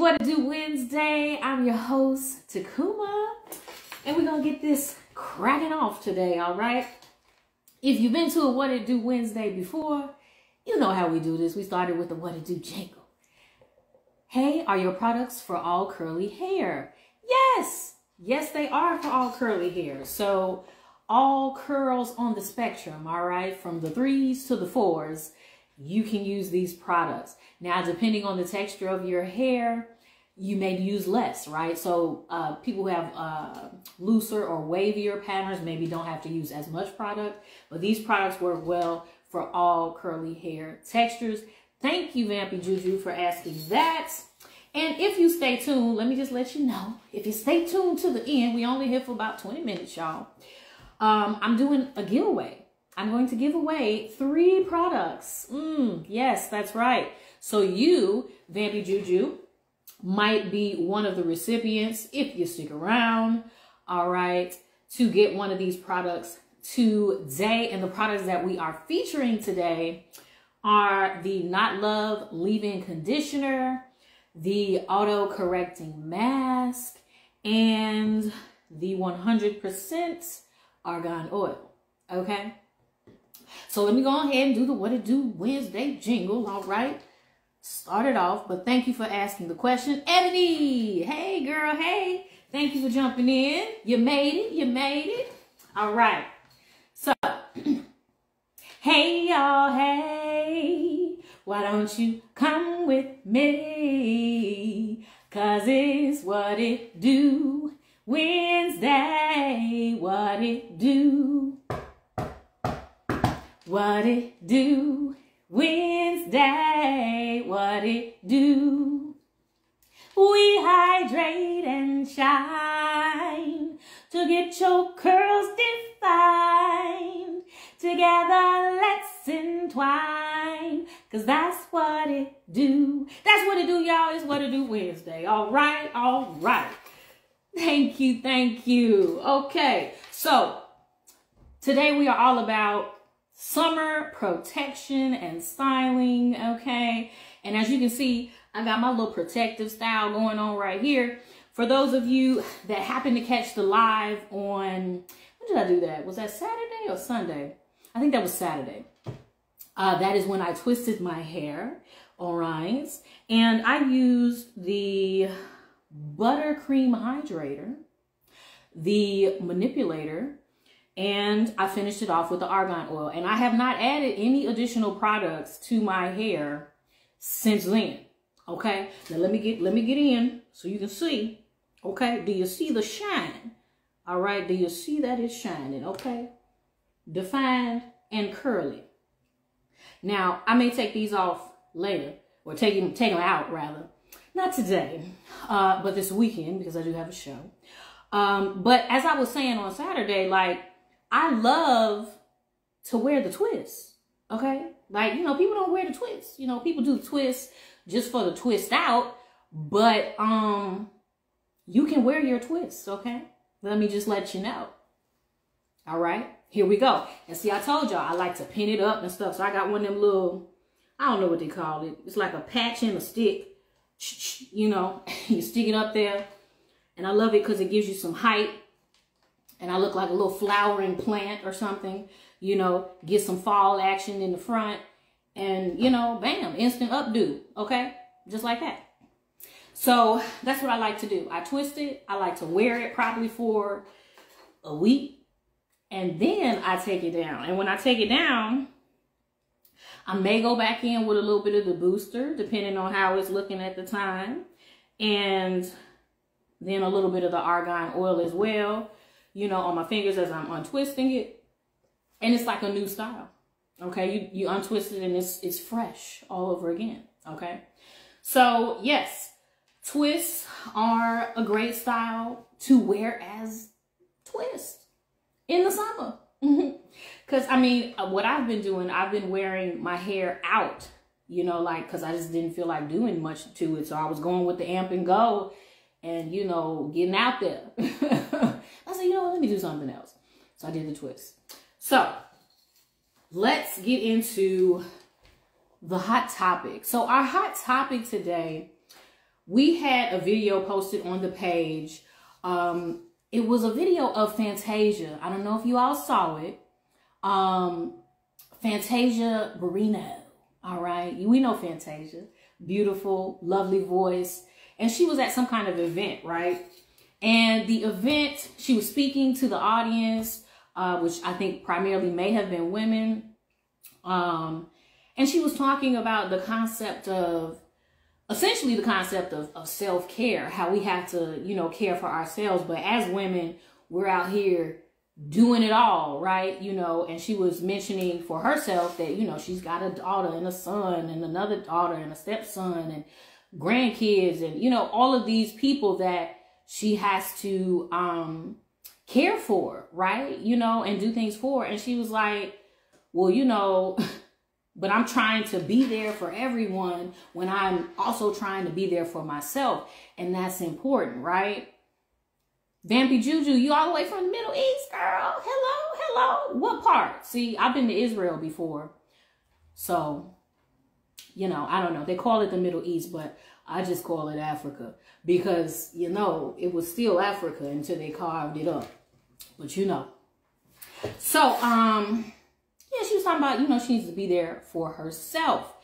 What to Do Wednesday. I'm your host, Takuma, and we're going to get this cracking off today, all right? If you've been to a What It Do Wednesday before, you know how we do this. We started with the What It Do jingle. Hey, are your products for all curly hair? Yes! Yes, they are for all curly hair. So, all curls on the spectrum, all right? From the 3s to the 4s, you can use these products. Now, depending on the texture of your hair, you may use less, right? So people who have looser or wavier patterns maybe don't have to use as much product, but these products work well for all curly hair textures. Thank you, Vampy Juju, for asking that. And if you stay tuned, let me just let you know, if you stay tuned to the end, we only here for about 20 minutes, y'all. I'm doing a giveaway. I'm going to give away 3 products. Yes, that's right. So you, Vampy Juju, might be one of the recipients, if you stick around, all right, to get one of these products today. And the products that we are featuring today are the Not Love Leave-In Conditioner, the Auto Correcting Mask, and the 100% Argan Oil, okay? So let me go ahead and do the What It Do Wednesday jingle, all right? Start it off, but thank you for asking the question. Ebony, hey girl, hey. Thank you for jumping in. You made it, you made it. All right. So, hey y'all, hey. Why don't you come with me? 'Cause it's What It Do Wednesday. What it do? What it do Wednesday, what it do? We hydrate and shine to get your curls defined. Together let's entwine, 'cause that's what it do. That's what it do, y'all. It's What It Do Wednesday. All right, all right. Thank you, thank you. Okay, so today we are all about summer protection and styling, okay? And as you can see, I got my little protective style going on right here. For those of you that happen to catch the live on, when did I do that? Was that Saturday or Sunday? I think that was Saturday. That is when I twisted my hair, all right? And I used the buttercream hydrator, the manipulator, and I finished it off with the argan oil. And I have not added any additional products to my hair since then. Okay, now let me get in so you can see. Okay, do you see the shine? All right, do you see that it's shining? Okay, defined and curly. Now I may take these off later, or take them out rather. Not today, but this weekend, because I do have a show. But as I was saying on Saturday, like, I love to wear the twist, okay? Like, you know, people don't wear the twist. You know, people do the twist just for the twist out, but you can wear your twist, okay? Let me just let you know. All right, here we go. And see, I told y'all I like to pin it up and stuff, so I got one of them little, I don't know what they call it. It's like a patch and a stick, you know, you stick it up there, and I love it because it gives you some height. And I look like a little flowering plant or something, you know, get some fall action in the front, and, you know, bam, instant updo, okay? Just like that. So that's what I like to do. I twist it. I like to wear it probably for a week, and then I take it down. And when I take it down, I may go back in with a little bit of the booster, depending on how it's looking at the time, and then a little bit of the argan oil as well, you know, on my fingers as I'm untwisting it. And it's like a new style, okay? You untwist it and it's fresh all over again, okay? So, yes, twists are a great style to wear as twists in the summer. Because, I mean, what I've been doing, I've been wearing my hair out, you know, like, because I just didn't feel like doing much to it. So I was going with the amp and go and, you know, getting out there. I said, you know what, let me do something else. So I did the twist. So let's get into the hot topic. So our hot topic today we had a video posted on the page. It was a video of Fantasia. I don't know if you all saw it. Fantasia Barrino. All right. We know Fantasia. Beautiful, lovely voice. And she was at some kind of event, right? And the event, she was speaking to the audience, which I think primarily may have been women. And she was talking about the concept of, essentially the concept of self-care, how we have to, you know, care for ourselves. But as women, we're out here doing it all, right? You know, and she was mentioning for herself that, you know, she's got a daughter and a son and another daughter and a stepson and grandkids and, you know, all of these people that she has to care for, right? You know, and do things for. And she was like, well, you know, but I'm trying to be there for everyone when I'm also trying to be there for myself. And that's important, right? Vampy Juju, you all the way from the Middle East, girl. Hello, hello. What part? See, I've been to Israel before. So, you know, I don't know. They call it the Middle East, but I just call it Africa. Because, you know, it was still Africa until they carved it up. But you know. So, yeah, she was talking about, you know, she needs to be there for herself.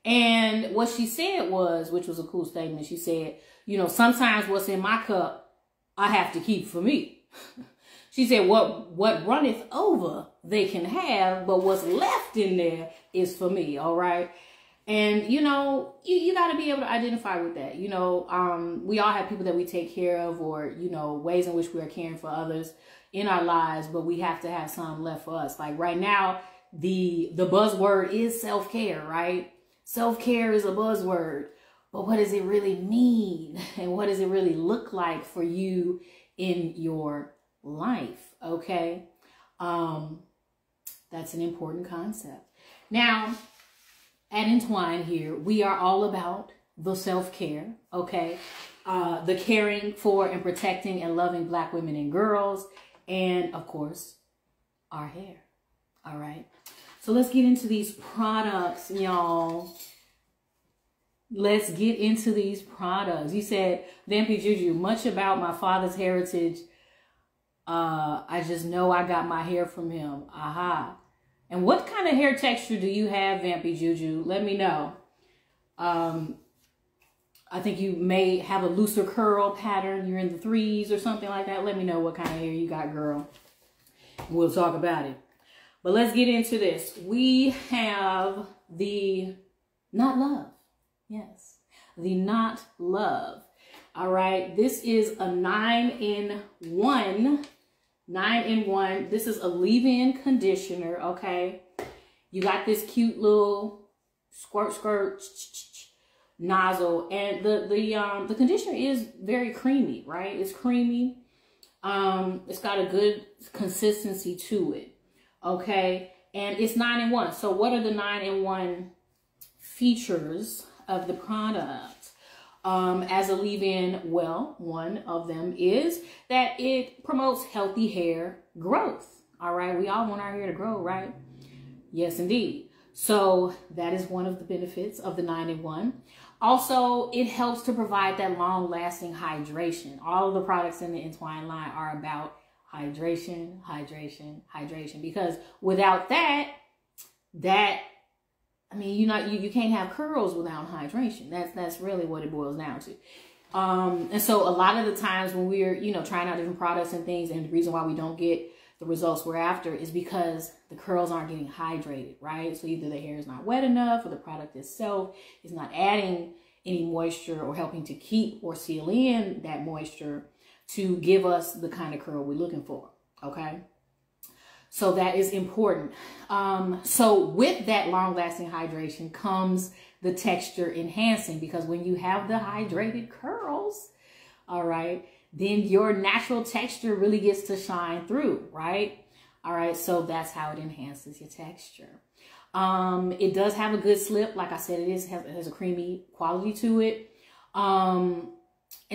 And what she said was, which was a cool statement, she said, you know, sometimes what's in my cup, I have to keep for me. She said, what runneth over, they can have, but what's left in there is for me, all right? And, you know, you got to be able to identify with that. You know, we all have people that we take care of or, you know, ways in which we are caring for others in our lives, but we have to have some left for us. Like right now, the buzzword is self-care, right? Self-care is a buzzword, but what does it really mean? And what does it really look like for you in your life? Okay. That's an important concept. Now, at ENTWINE here, we are all about the self-care, okay? The caring for and protecting and loving Black women and girls, and of course, our hair, all right? So let's get into these products, y'all. Let's get into these products. You said, Vampy Juju, much about my father's heritage. I just know I got my hair from him. Aha. And what kind of hair texture do you have, Vampy Juju? Let me know. I think you may have a looser curl pattern. You're in the 3s or something like that. Let me know what kind of hair you got, girl. We'll talk about it. But let's get into this. We have the Not Love. Yes, the Not Love. All right. This is a 9-in-1. 9-in-1. This is a leave-in conditioner. Okay. You got this cute little squirt nozzle, and the conditioner is very creamy, right? It's creamy. It's got a good consistency to it. Okay. And it's 9-in-1. So what are the 9-in-1 features of the product? As a leave-in, well, one of them is that it promotes healthy hair growth. All right. We all want our hair to grow, right? Yes, indeed. So that is one of the benefits of the 9-in-1. Also, it helps to provide that long-lasting hydration. All of the products in the ENTWINE line are about hydration, hydration, hydration. Because without that, I mean, you can't have curls without hydration. That's really what it boils down to. And so a lot of the times when we're, you know, trying out different products and things, and the reason why we don't get the results we're after is because the curls aren't getting hydrated, right? So either the hair is not wet enough or the product itself is not adding any moisture or helping to keep or seal in that moisture to give us the kind of curl we're looking for, okay? So that is important. So with that long-lasting hydration comes the texture enhancing, because when you have the hydrated curls, all right, then your natural texture really gets to shine through, right? All right, so that's how it enhances your texture. It does have a good slip. Like I said, it has a creamy quality to it. And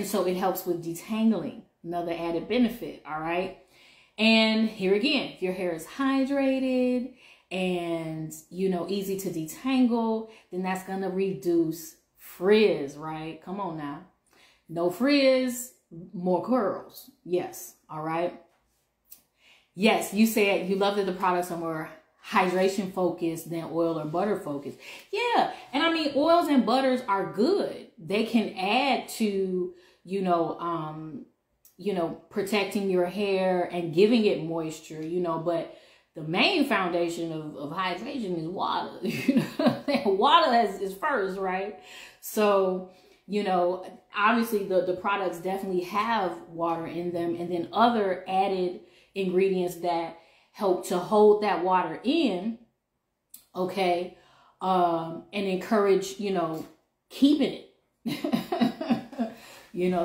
so it helps with detangling, another added benefit, all right? And here again, if your hair is hydrated and, you know, easy to detangle, then that's going to reduce frizz, right? Come on now. No frizz, more curls. Yes. All right. Yes, you said you love that the products are more hydration focused than oil or butter focused. Yeah. And I mean, oils and butters are good. They can add to, protecting your hair and giving it moisture, but the main foundation of hydration is water. Water is first, right? So, obviously the products definitely have water in them, and then other added ingredients that help to hold that water in, okay, and encourage, keeping it,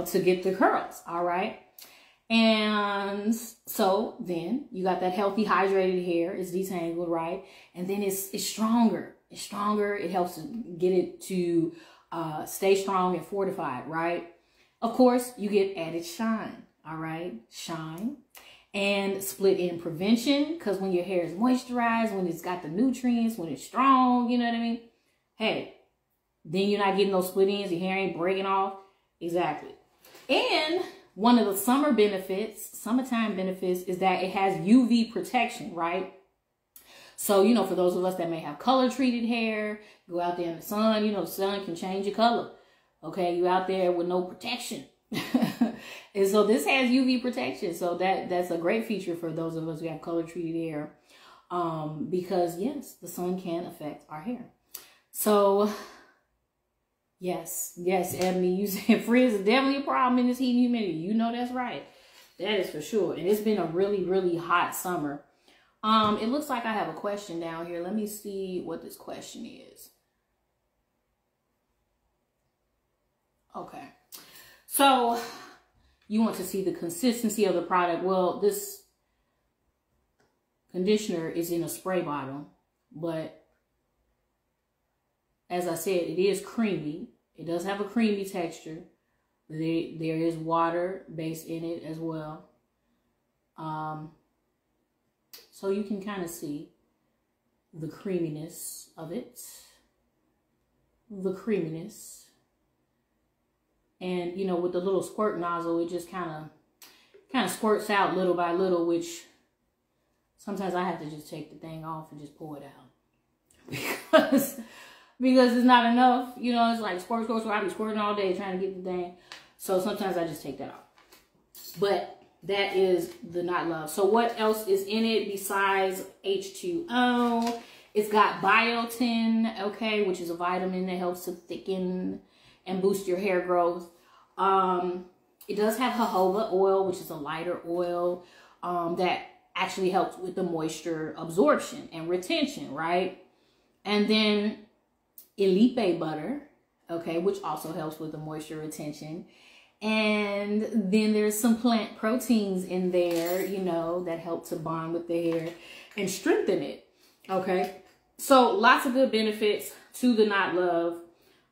to get the curls, all right? And so then you got that healthy, hydrated hair. It's detangled, right? And then it's stronger. It's stronger. It helps to get it to stay strong and fortified, right? Of course, you get added shine, all right? Shine. And split end prevention, because when your hair is moisturized, when it's got the nutrients, when it's strong, you know what I mean? Hey, then you're not getting those split ends. Your hair ain't breaking off. Exactly. And one of the summertime benefits is that it has UV protection, right? So, for those of us that may have color treated hair, go out there in the sun, the sun can change your color. Okay, you out there with no protection. And so this has UV protection. So that's a great feature for those of us who have color treated hair. Because yes, the sun can affect our hair. So yes, Ebony, you said frizz is definitely a problem in this heat and humidity. You know that's right. That is for sure. And it's been a really, really hot summer. It looks like I have a question down here. Let me see what this question is. Okay. So you want to see the consistency of the product. Well, this conditioner is in a spray bottle, but as I said, it is creamy. It does have a creamy texture. There is water based in it as well. So you can kind of see the creaminess of it. The creaminess. And, with the little squirt nozzle, it just kind of squirts out little by little, which sometimes I have to just take the thing off and just pour it out. Because it's not enough. It's like squirt. I'll be squirting all day trying to get the thing. So sometimes I just take that off. But that is the Not Love. So what else is in it besides H2O? It's got biotin, okay, which is a vitamin that helps to thicken and boost your hair growth. It does have jojoba oil, which is a lighter oil that actually helps with the moisture absorption and retention, right? And then Shea Butter, okay, which also helps with the moisture retention. And then there's some plant proteins in there, that help to bond with the hair and strengthen it, okay? So lots of good benefits to the Not Love.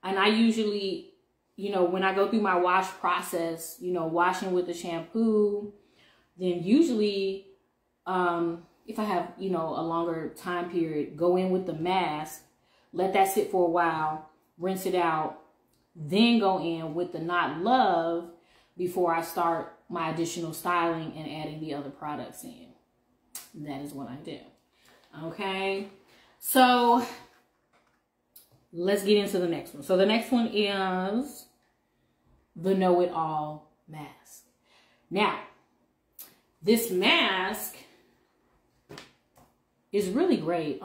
And I usually, when I go through my wash process, washing with the shampoo, then usually, if I have, a longer time period, go in with the mask, let that sit for a while, rinse it out, then go in with the Not Love before I start my additional styling and adding the other products in. That is what I do. Okay. So let's get into the next one. So the next one is the Know-It-All mask. Now, this mask is really great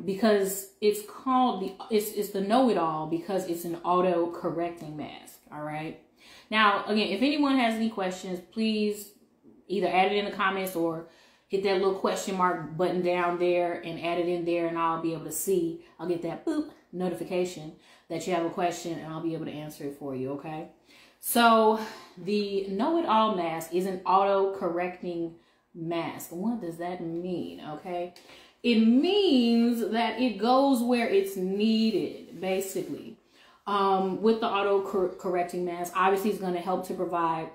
because it's called it's the Know-It-All because it's an auto correcting mask. All right. Now, again, if anyone has any questions, please either add it in the comments or hit that little question mark button down there and add it in there, and I'll be able to see. I'll get that boop notification that you have a question, and I'll be able to answer it for you. Okay. So the Know-It-All mask is an auto correcting mask. What does that mean? Okay. It means that it goes where it's needed, basically. With the auto-correcting mask, obviously it's going to help to provide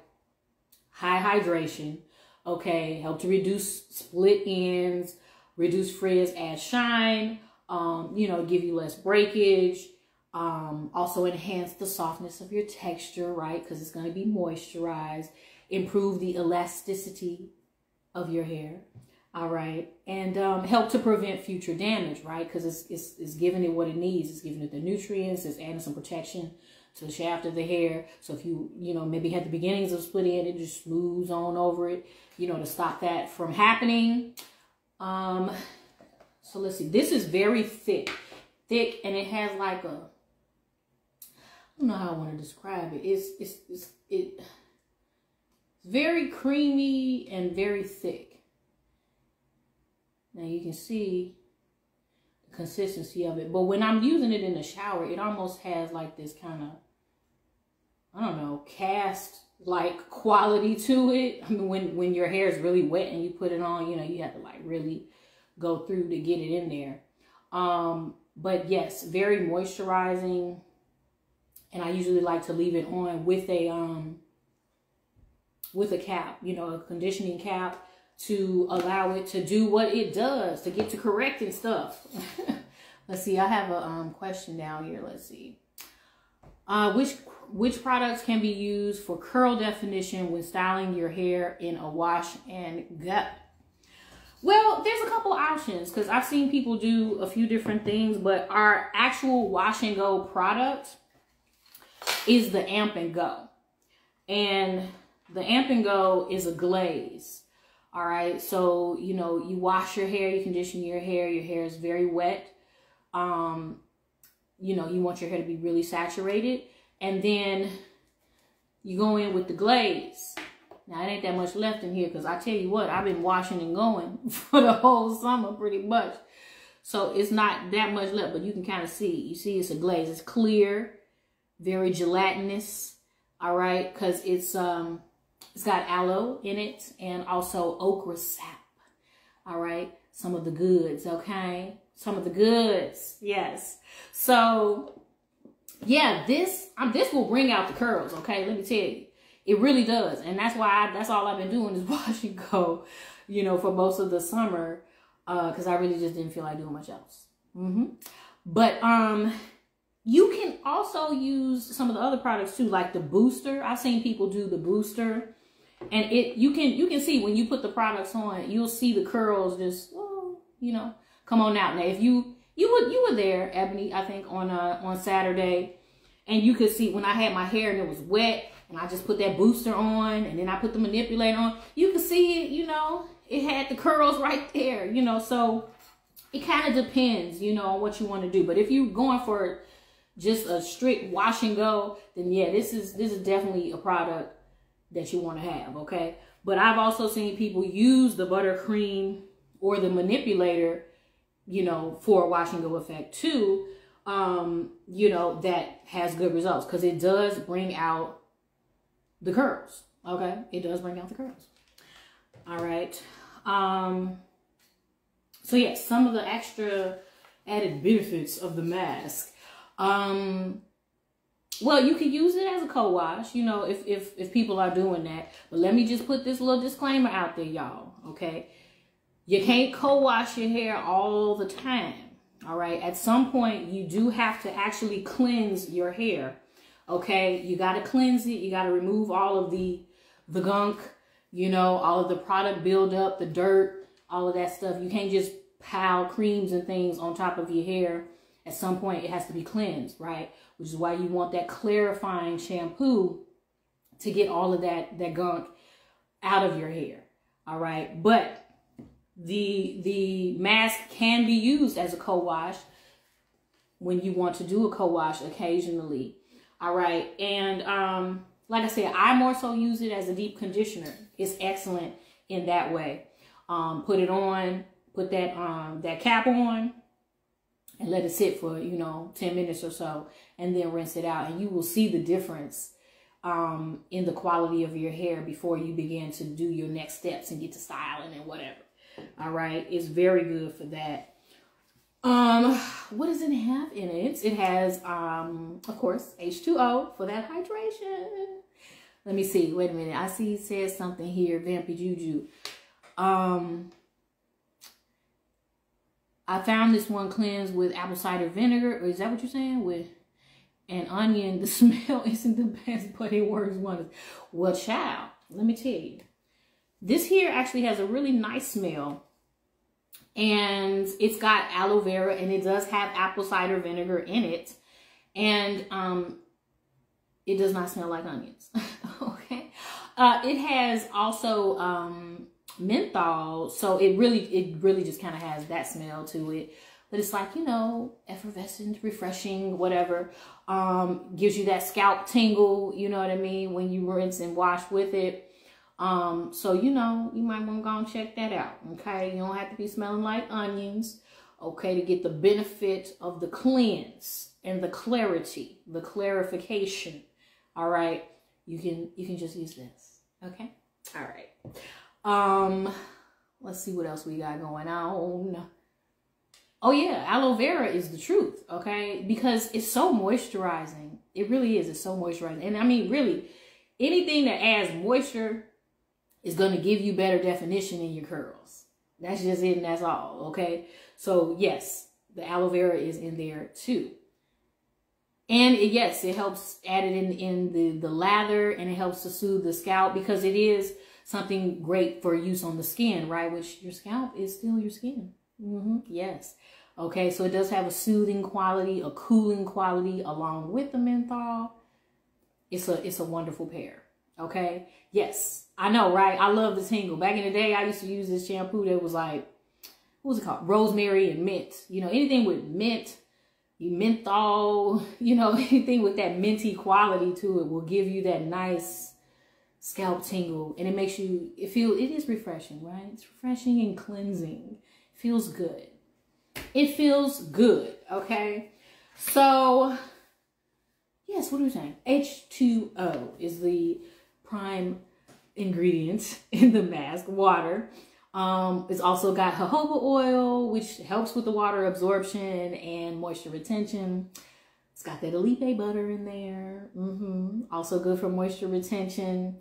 high hydration, okay, help to reduce split ends, reduce frizz, add shine, give you less breakage, Also enhance the softness of your texture, right? Because it's going to be moisturized. Improve the elasticity of your hair. All right. And help to prevent future damage, right? Because it's giving it what it needs. It's giving it the nutrients. It's adding some protection to the shaft of the hair. So if you maybe had the beginnings of split end, it just smooths on over it, to stop that from happening. So let's see. This is very thick, and it has like a, I don't know how I want to describe it. It's very creamy and very thick. Now you can see the consistency of it. But when I'm using it in the shower, it almost has like this kind of, I don't know, cast-like quality to it. I mean, when your hair is really wet and you put it on, you have to like really go through to get it in there. But yes, very moisturizing. And I usually like to leave it on with a cap, a conditioning cap, to allow it to do what it does, to get to correcting stuff. Let's see, I have a question down here. Let's see. Which products can be used for curl definition when styling your hair in a wash and go? Well, there's a couple options, because I've seen people do a few different things, but our actual wash and go product is the Amp and Go. And the Amp and Go is a glaze. All right, so, you wash your hair, you condition your hair is very wet. You want your hair to be really saturated. And then you go in with the glaze. Now, it ain't that much left in here, because I tell you what, I've been washing and going for the whole summer pretty much. So it's not that much left, but you can kind of see. You see it's a glaze. It's clear, very gelatinous, all right, because it's got aloe in it and also okra sap. All right. Some of the goods. Okay. Some of the goods. Yes. So yeah, this will bring out the curls. Okay. Let me tell you, it really does. And that's why that's all I've been doing is wash and go, for most of the summer. Cause I really just didn't feel like doing much else. But, you can also use some of the other products too, like the booster. I've seen people do the booster. And you can see when you put the products on, you'll see the curls just, come on out. Now, if you were there, Ebony, I think on Saturday, and you could see when I had my hair and it was wet, and I just put that booster on, and then I put the manipulator on, you could see it, it had the curls right there, so it kind of depends, on what you want to do. But if you're going for just a strict wash and go, then yeah, this is definitely a product that you want to have, okay? But I've also seen people use the buttercream or the manipulator, for a wash and go effect too, that has good results, because it does bring out the curls, okay? It does bring out the curls. All right. So yeah, some of the extra added benefits of the mask. Well, you can use it as a co-wash, if people are doing that. But let me just put this little disclaimer out there, y'all, okay? You can't co-wash your hair all the time, all right? At some point, you do have to actually cleanse your hair, okay? You got to cleanse it. You got to remove all of the gunk, all of the product buildup, the dirt, all of that stuff. You can't just pile creams and things on top of your hair. At some point, it has to be cleansed, right? Which is why you want that clarifying shampoo to get all of that gunk out of your hair, all right? But the mask can be used as a co-wash when you want to do a co-wash occasionally, all right? And like I said, I more so use it as a deep conditioner. It's excellent in that way. Put it on, put that cap on, and let it sit for, 10 minutes or so, and then rinse it out. And you will see the difference in the quality of your hair before you begin to do your next steps and get to styling and whatever. All right. It's very good for that. What does it have in it? It has, of course, H2O for that hydration. Let me see. Wait a minute. I see it says something here. Vampy Juju. I found this one cleansed with apple cider vinegar. Or is that what you're saying? and onion, the smell isn't the best, but it works wonders. Well, child, let me tell you, this here actually has a really nice smell, and it's got aloe vera, and it does have apple cider vinegar in it, and it does not smell like onions. Okay. It has also menthol, so it really just kind of has that smell to it. But it's like, you know, effervescent, refreshing, whatever. Gives you that scalp tingle, you know what I mean, when you rinse and wash with it. So, you know, you might want to go and check that out, okay? You don't have to be smelling like onions, okay, to get the benefit of the cleanse and the clarity, the clarification, all right? You can just use this, okay? All right. Let's see what else we got going on. Oh yeah, aloe vera is the truth, okay? Because it's so moisturizing. It really is. It's so moisturizing. And I mean, really, anything that adds moisture is going to give you better definition in your curls. That's just it, and that's all, okay? So yes, the aloe vera is in there too. And yes, it helps add it in the lather, and it helps to soothe the scalp, because it is something great for use on the skin, right? Which your scalp is still your skin. Yes. Okay, so it does have a soothing quality, a cooling quality along with the menthol. It's a wonderful pair. Okay. Yes, I know, right? I love the tingle. Back in the day, I used to use this shampoo that was like, what was it called? Rosemary and mint. You know, anything with mint, menthol, you know, anything with that minty quality to it will give you that nice scalp tingle. And it makes you, it is refreshing, right? It's refreshing and cleansing. It feels good. It feels good, okay? So, yes, what are we saying? H2O is the prime ingredient in the mask, water. It's also got jojoba oil, which helps with the water absorption and moisture retention. It's got that Shea Butter in there. Also good for moisture retention.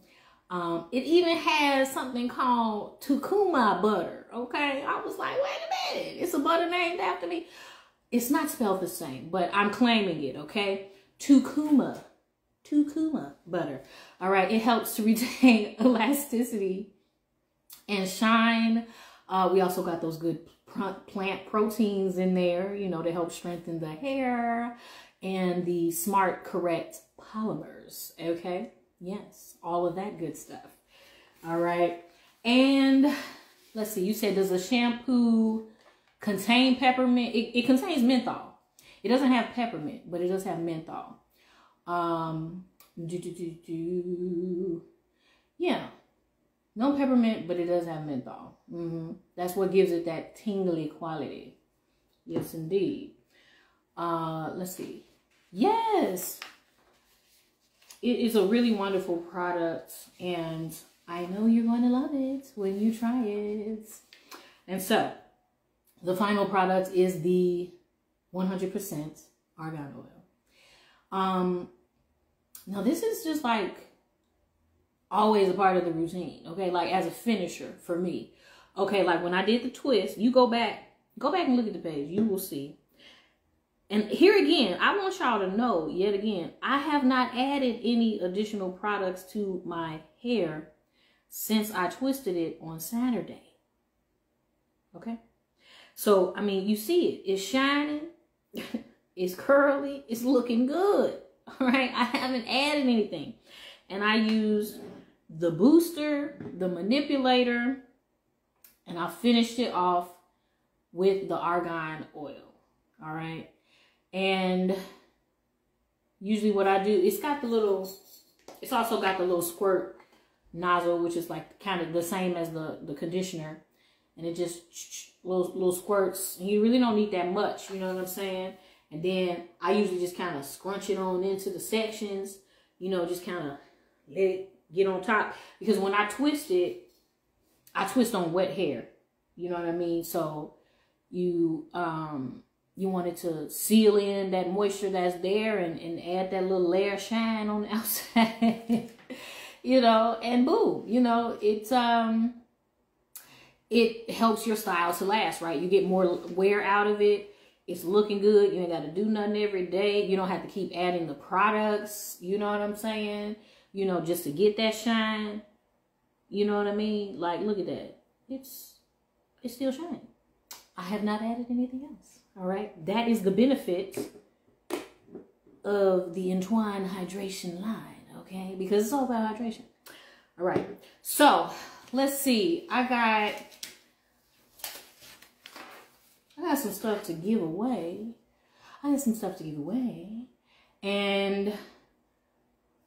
It even has something called Tucuma butter, okay? I was like, wait a minute, it's a butter named after me. It's not spelled the same, but I'm claiming it, okay? Tucuma butter. All right, it helps to retain elasticity and shine. We also got those good plant proteins in there, you know, to help strengthen the hair, and the smart correct polymers, okay? Yes, all of that good stuff. All right. And let's see, you said, does the shampoo contain peppermint? It contains menthol. It doesn't have peppermint, but it does have menthol. Yeah, no peppermint, but it does have menthol. That's what gives it that tingly quality. Yes, indeed. Let's see. Yes. It is a really wonderful product, and I know you're going to love it when you try it. And so, the final product is the 100% argan oil. Now, this is just like always a part of the routine, okay? Like as a finisher for me. Okay, like when I did the twist, you go back and look at the page. You will see. And here again, I want y'all to know, yet again, I have not added any additional products to my hair since I twisted it on Saturday. Okay? So, I mean, you see it. It's shining. It's curly. It's looking good. All right? I haven't added anything. And I used the booster, the manipulator, and I finished it off with the argan oil. All right? And usually what I do, it's also got the little squirt nozzle, which is like kind of the same as the conditioner. And it just little squirts. And you really don't need that much, you know what I'm saying? And then I usually just kind of scrunch it on into the sections, you know, just kind of let it get on top. Because when I twist it, I twist on wet hair. You know what I mean? So you want it to seal in that moisture that's there and add that little layer of shine on the outside, you know, and boom, you know, it helps your style to last, right? You get more wear out of it. It's looking good. You ain't got to do nothing every day. You don't have to keep adding the products. You know what I'm saying? You know, just to get that shine. You know what I mean? Like, look at that. It's still shining. I have not added anything else. All right. That is the benefit of the ENTWINE hydration line. Okay. Because it's all about hydration. All right. So let's see. I got some stuff to give away. And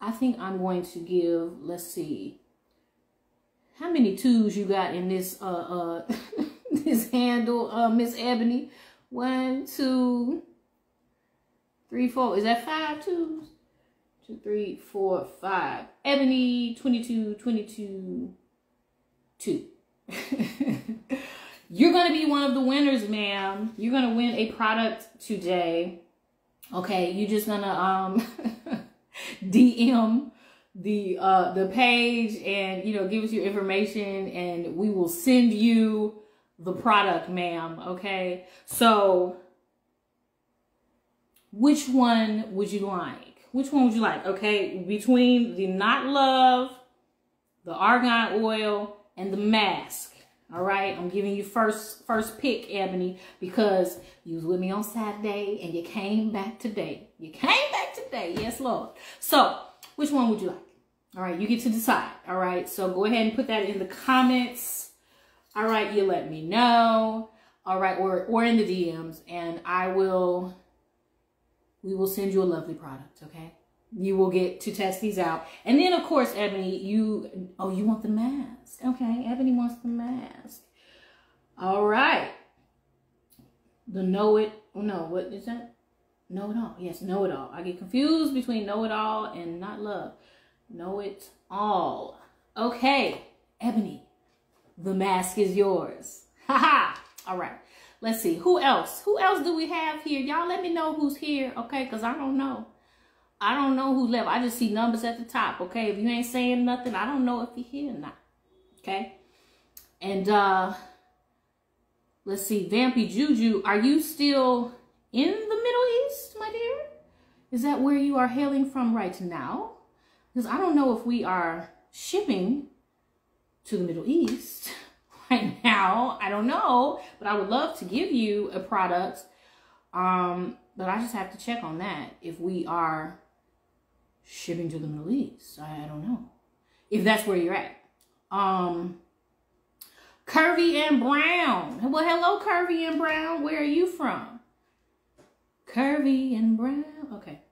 I think I'm going to give, let's see. How many twos you got in this this handle, Miss Ebony? 1, 2, 3, 4. Is that 5 twos? 2, 3, 4, 5. Ebony 22, 22, 2. You're going to be one of the winners, ma'am. You're going to win a product today. Okay, you're just going to DM the page and, you know, give us your information and we will send you the product, ma'am. Okay, so which one would you like? Which one would you like? Okay, between the Not Love, the argan oil, and the mask. All right, I'm giving you first pick, Ebony, because you was with me on Saturday and you came back today. Yes, Lord. So, which one would you like? All right, you get to decide. All right, so go ahead and put that in the comments. All right, you let me know. All right, or in the DMs, and we will send you a lovely product. Okay, you will get to test these out, and then of course, Ebony, you want the mask. Okay, Ebony wants the mask. All right. The what is that? Know It All. Yes, Know It All. I get confused between Know It All and Not Love. Know It All. Okay, Ebony, the mask is yours. Haha. All right. Let's see. Who else? Who else do we have here? Y'all let me know who's here, okay? Because I don't know. I don't know who's left. I just see numbers at the top, okay? If you ain't saying nothing, I don't know if you're here or not. Okay, and let's see, Vampy Juju, are you still in the Middle East, my dear? Is that where you are hailing from right now? Because I don't know if we are shipping to the Middle East right now. I don't know, but I would love to give you a product, but I just have to check on that, if we are shipping to the Middle East. I don't know if that's where you're at. Curvy and Brown. Well, hello, Curvy and Brown. Where are you from? Curvy and Brown. Okay.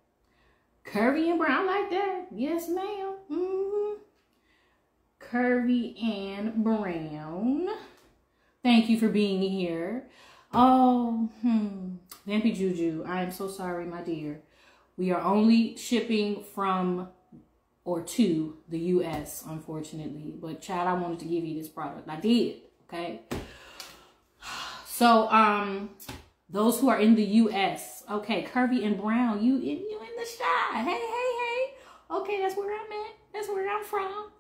Curvy and Brown, like that. Yes, ma'am. Curvy and Brown. Thank you for being here. Oh, Vampy Juju, I am so sorry, my dear. We are only shipping from or to the U.S., unfortunately. But, child, I wanted to give you this product. I did, okay? So, those who are in the U.S., okay, Curvy and Brown, you in the shot. Hey. Okay, that's where I'm at. That's where I'm from.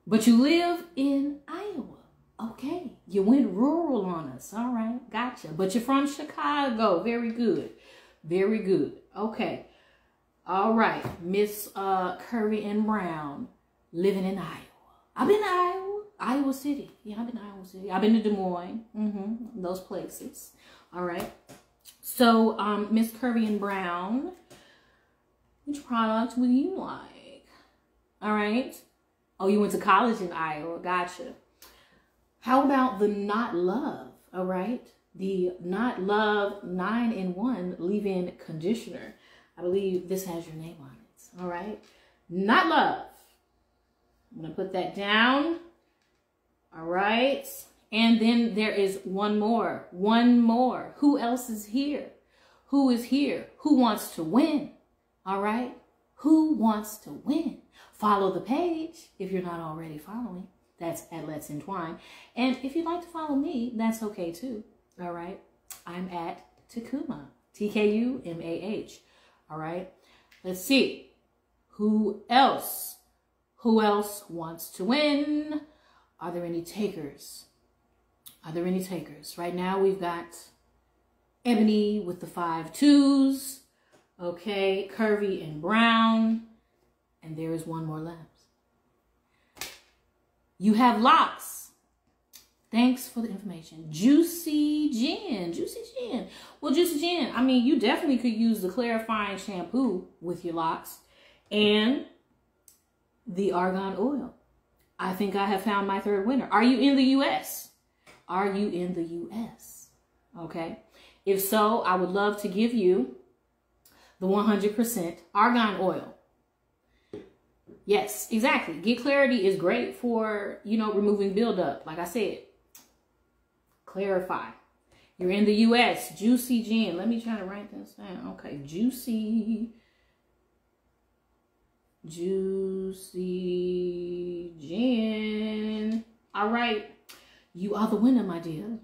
But you live in Iowa. Okay, you went rural on us. All right, gotcha. But you're from Chicago. Very good. Very good. Okay. All right, Miss Curvy and Brown, living in Iowa. I've been to Iowa City. Yeah, I've been to Iowa City. I've been to Des Moines, those places. All right. So, Miss Curvy and Brown, which product would you like? All right. Oh, you went to college in Iowa. Gotcha. How about the Not Love? All right. The Not Love 9-in-1 leave-in conditioner. I believe this has your name on it. All right. Not Love. I'm going to put that down. All right. And then there is one more. One more. Who else is here? Who is here? Who wants to win? All right. Who wants to win? Follow the page if you're not already following. That's at Let's Entwine. And if you'd like to follow me, that's okay too. All right. I'm at Takuma. T-K-U-M-A-H. All right. Let's see. Who else? Who else wants to win? Are there any takers? Are there any takers? Right now we've got ebony with the 5 2s. Okay, curvy and brown. And there is one more left. You have locks. Thanks for the information. Juicy Gin. Juicy Gin. Well, Juicy Gin, I mean, you definitely could use the clarifying shampoo with your locks and the argan oil. I think I have found my third winner. Are you in the U.S.? Are you in the U.S.? Okay. If so, I would love to give you the 100% argan oil. Yes, exactly. Get Clarity is great for, you know, removing buildup. Like I said, clarify. You're in the U.S. Juicy Gin. Let me try to write this down. Okay, Juicy Gin. All right. You are the winner, my dear.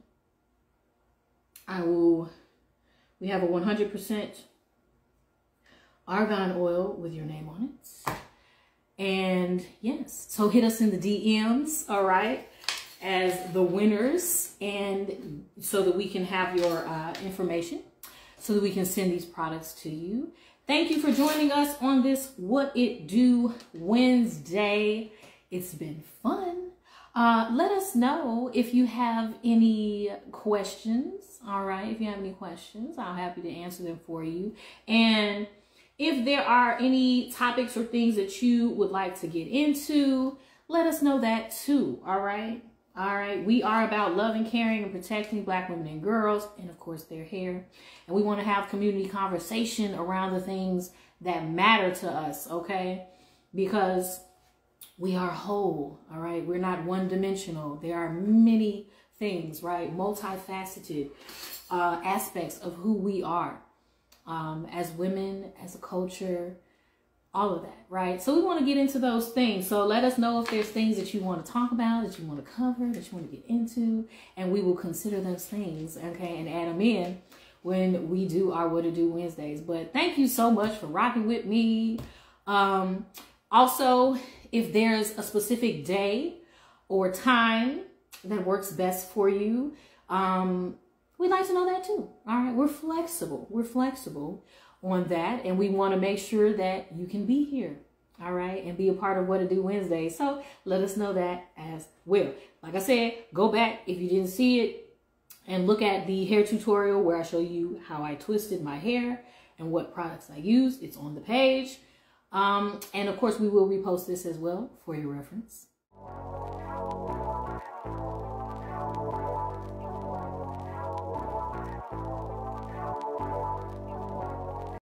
We have a 100% argan oil with your name on it. And yes, so hit us in the DMs, all right, as the winners, and so that we can have your information, so that we can send these products to you. Thank you for joining us on this What It Do Wednesday. It's been fun. Let us know if you have any questions, all right? If you have any questions, I'm happy to answer them for you. And if there are any topics or things that you would like to get into, let us know that too, all right? All right, we are about loving, caring, and protecting Black women and girls, and of course their hair. And we want to have community conversation around the things that matter to us, okay? Because we are whole, all right? We're not one-dimensional. There are many things, right? Multifaceted aspects of who we are. As women, as a culture, all of that, right? So we want to get into those things. So let us know if there's things that you want to talk about, that you want to cover, that you want to get into, and we will consider those things, okay, and add them in when we do our What to Do Wednesdays. But thank you so much for rocking with me. Also, if there's a specific day or time that works best for you, we'd like to know that too. All right. We're flexible. We're flexible on that. And we want to make sure that you can be here. All right. And be a part of What to Do Wednesday. So let us know that as well. Like I said, go back if you didn't see it and look at the hair tutorial where I show you how I twisted my hair and what products I used. It's on the page. And of course, we will repost this as well for your reference.